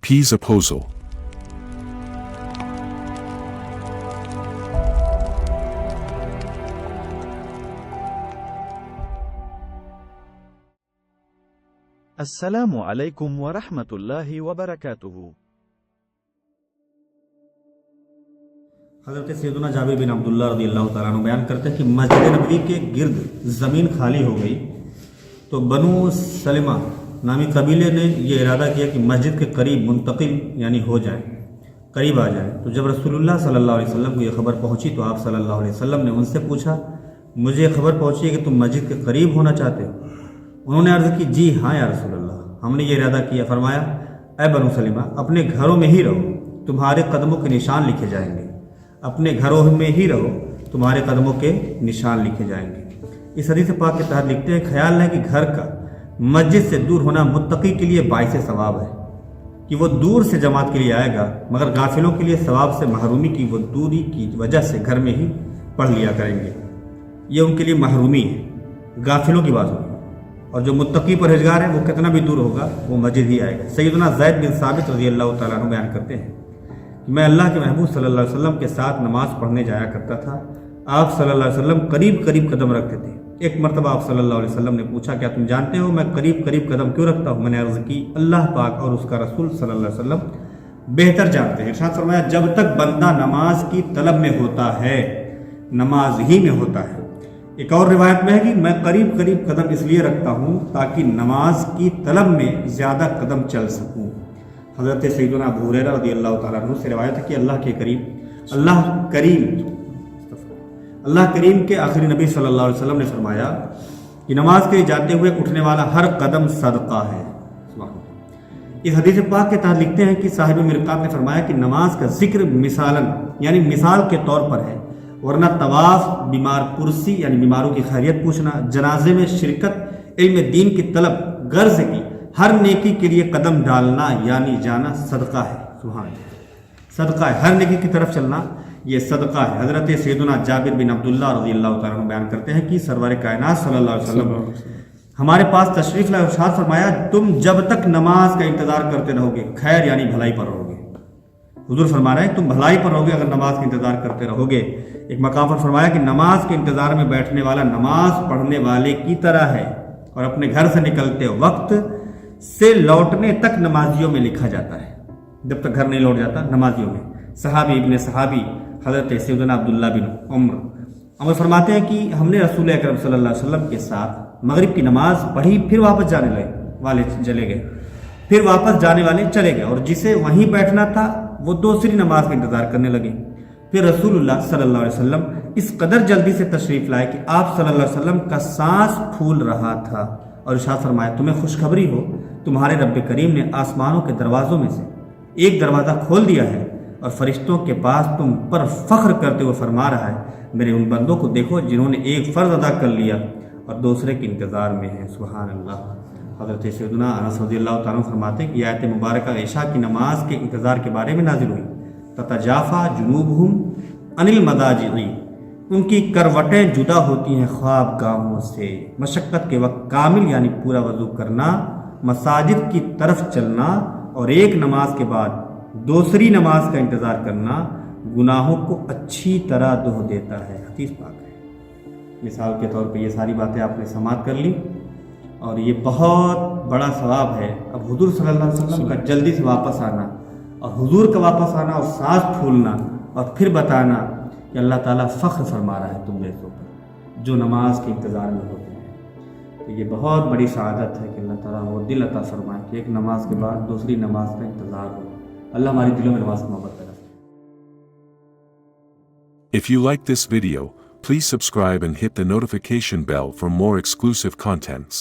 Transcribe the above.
Peas Apostle. السلام علیکم ورحمۃ اللہ وبرکاتہ۔ حضرت سیدنا جابر بن عبداللہ رضی اللہ تعالیٰ عنہ بیان کرتے ہیں کہ مسجد نبوی کے گرد زمین خالی ہو گئی تو بنو سلمہ نامی قبیلے نے یہ ارادہ کیا کہ مسجد کے قریب منتقل یعنی ہو جائے، قریب آ جائے۔ تو جب رسول اللہ صلی اللہ علیہ وسلم کو یہ خبر پہنچی تو آپ صلی اللہ علیہ وسلم نے ان سے پوچھا، مجھے یہ خبر پہنچی ہے کہ تم مسجد کے قریب ہونا چاہتے ہو؟ انہوں نے عرض کی، جی ہاں یا رسول اللہ، ہم نے یہ ارادہ کیا۔ فرمایا، اے بنو سلمہ، اپنے گھروں میں ہی رہو، تمہارے قدموں کے نشان لکھے جائیں گے۔ اپنے گھروں میں ہی رہو، تمہارے قدموں کے نشان لکھے جائیں گے۔ اس حدیث پاک کے تحت لکھتے ہیں، خیال ہے کہ گھر کا مسجد سے دور ہونا متقی کے لیے باعث ثواب ہے کہ وہ دور سے جماعت کے لیے آئے گا، مگر غافلوں کے لیے ثواب سے محرومی کی وہ دوری کی وجہ سے گھر میں ہی پڑھ لیا کریں گے۔ یہ ان کے لیے محرومی ہے، غافلوں کی بات ہوگی۔ اور جو متقی پرہیزگار ہے وہ کتنا بھی دور ہوگا وہ مسجد ہی آئے گا۔ سیدنا زید بن ثابت رضی اللہ تعالیٰ عنہ بیان کرتے ہیں کہ میں اللہ کے محبوب صلی اللہ علیہ وسلم کے ساتھ نماز پڑھنے جایا کرتا تھا۔ آپ صلی اللہ علیہ وسلم قریب قریب قدم رکھتے تھے۔ ایک مرتبہ آپ صلی اللہ علیہ وسلم نے پوچھا، کیا تم جانتے ہو میں قریب قریب قدم کیوں رکھتا ہوں؟ میں نے عرض کی، اللہ پاک اور اس کا رسول صلی اللہ علیہ وسلم بہتر جانتے ہیں۔ ارشاد فرمایا، جب تک بندہ نماز کی طلب میں ہوتا ہے نماز ہی میں ہوتا ہے۔ ایک اور روایت میں ہے کہ میں قریب قریب قدم اس لیے رکھتا ہوں تاکہ نماز کی طلب میں زیادہ قدم چل سکوں۔ حضرت سیدنا ابو ہریرہ رضی اللہ تعالیٰ عنہ سے روایت ہے کہ اللہ کریم کے آخری نبی صلی اللہ علیہ وسلم نے فرمایا کہ نماز کے لیے جاتے ہوئے اٹھنے والا ہر قدم صدقہ ہے۔ اس حدیث پاک کے تحت لکھتے ہیں کہ صاحب مرقات نے فرمایا کہ نماز کا ذکر مثالاً یعنی مثال کے طور پر ہے، ورنہ طواف، بیمار پرسی یعنی بیماروں کی خیریت پوچھنا، جنازے میں شرکت، علم دین کی طلب، غرض کی ہر نیکی کے لیے قدم ڈالنا یعنی جانا صدقہ ہے۔ سبحان اللہ، صدقہ ہے، ہر نیکی کی طرف چلنا یہ صدقہ ہے۔ حضرت سیدنا جابر بن عبداللہ رضی اللہ تعالیٰ عنہ بیان کرتے ہیں کہ سرور کائنات صلی اللہ علیہ وسلم ہمارے پاس تشریف لائے، ارشاد فرمایا، تم جب تک نماز کا انتظار کرتے رہو گے، خیر یعنی بھلائی پر رہو گے۔ حضور فرما رہے ہیں تم بھلائی پر رہو گے اگر نماز کا انتظار کرتے رہو گے۔ ایک مقام پر فرمایا کہ نماز کے انتظار میں بیٹھنے والا نماز پڑھنے والے کی طرح ہے، اور اپنے گھر سے نکلتے وقت سے لوٹنے تک نمازیوں میں لکھا جاتا ہے۔ جب تک گھر نہیں لوٹ جاتا نمازیوں میں۔ صحابی ابن صحابی حضرت سیدنا عبداللہ بن عمر فرماتے ہیں کہ ہم نے رسول اکرم صلی اللہ علیہ وسلم کے ساتھ مغرب کی نماز پڑھی، پھر واپس جانے والے چلے گئے، اور جسے وہیں بیٹھنا تھا وہ دوسری نماز کا انتظار کرنے لگے۔ پھر رسول اللہ صلی اللہ علیہ وسلم اس قدر جلدی سے تشریف لائے کہ آپ صلی اللہ علیہ وسلم کا سانس پھول رہا تھا، اور ارشاد فرمایا، تمہیں خوشخبری ہو، تمہارے رب کریم نے آسمانوں کے دروازوں میں سے ایک دروازہ کھول دیا ہے، اور فرشتوں کے پاس تم پر فخر کرتے ہوئے فرما رہا ہے، میرے ان بندوں کو دیکھو جنہوں نے ایک فرض ادا کر لیا اور دوسرے کے انتظار میں ہیں۔ سبحان اللہ۔ حضرت سیدنا انس رضی اللہ تعالیٰ فرماتے ہیں کہ یہ آیت مبارکہ عشاء کی نماز کے انتظار کے بارے میں نازل ہوئی۔ تتجافا جنوبہم عن المضاجع، ان کی کروٹیں جدا ہوتی ہیں خواب گاہوں سے۔ مشقت کے وقت کامل یعنی پورا وضو کرنا، مساجد کی طرف چلنا، اور ایک نماز کے بعد دوسری نماز کا انتظار کرنا گناہوں کو اچھی طرح دھو دیتا ہے۔ حدیث پاک ہے۔ مثال کے طور پہ یہ ساری باتیں آپ نے سماعت کر لی، اور یہ بہت بڑا ثواب ہے۔ اب حضور صلی اللہ علیہ وسلم کا جلدی سے واپس آنا، اور حضور کا واپس آنا اور سانس پھولنا، اور پھر بتانا کہ اللہ تعالیٰ فخر فرما رہا ہے تم جیسوں پر جو نماز کے انتظار میں ہوتے ہیں۔ تو یہ بہت بڑی سعادت ہے کہ اللہ تعالیٰ وہ دل عطا فرمائے کہ ایک نماز کے بعد دوسری نماز کا انتظار ہو۔ اللہ ہماری دلوں میں نماز محبت کرے۔ If you like this video, please subscribe and hit the notification bell for more exclusive contents.